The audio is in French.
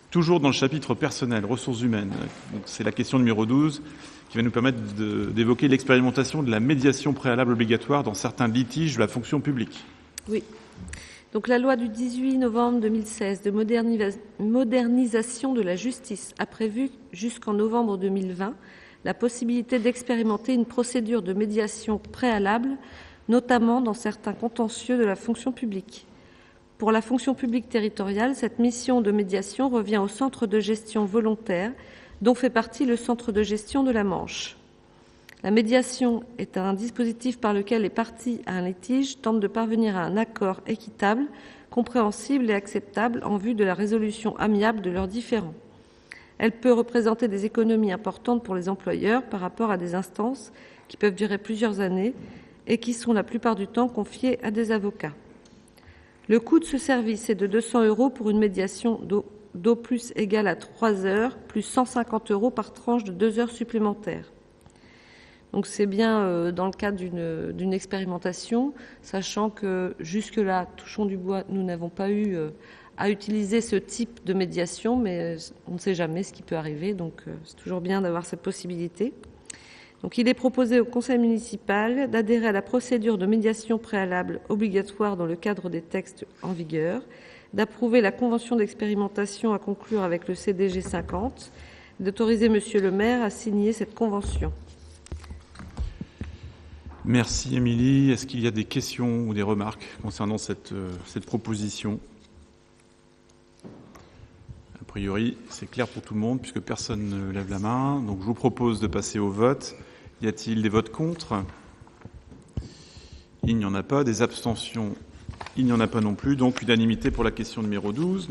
Toujours dans le chapitre personnel, ressources humaines, c'est la question numéro 12 qui va nous permettre d'évoquer l'expérimentation de la médiation préalable obligatoire dans certains litiges de la fonction publique. Oui. Donc la loi du 18 novembre 2016 de modernisation de la justice a prévu jusqu'en novembre 2020 la possibilité d'expérimenter une procédure de médiation préalable, notamment dans certains contentieux de la fonction publique. Pour la fonction publique territoriale, cette mission de médiation revient au centre de gestion volontaire, dont fait partie le centre de gestion de la Manche. La médiation est un dispositif par lequel les parties à un litige tentent de parvenir à un accord équitable, compréhensible et acceptable en vue de la résolution amiable de leurs différends. Elle peut représenter des économies importantes pour les employeurs par rapport à des instances qui peuvent durer plusieurs années et qui sont la plupart du temps confiées à des avocats. Le coût de ce service est de 200 € pour une médiation d'au plus égale à 3 heures, plus 150 € par tranche de 2 heures supplémentaires. Donc c'est bien dans le cadre d'une expérimentation, sachant que jusque-là, touchons du bois, nous n'avons pas eu à utiliser ce type de médiation, mais on ne sait jamais ce qui peut arriver, donc c'est toujours bien d'avoir cette possibilité. Donc, il est proposé au conseil municipal d'adhérer à la procédure de médiation préalable obligatoire dans le cadre des textes en vigueur, d'approuver la convention d'expérimentation à conclure avec le CDG 50, d'autoriser Monsieur le maire à signer cette convention. Merci Émilie. Est-ce qu'il y a des questions ou des remarques concernant cette proposition ? A priori, c'est clair pour tout le monde puisque personne ne lève la main. Donc je vous propose de passer au vote. Y a-t-il des votes contre ? Il n'y en a pas. Des abstentions ? Il n'y en a pas non plus. Donc unanimité pour la question numéro 12.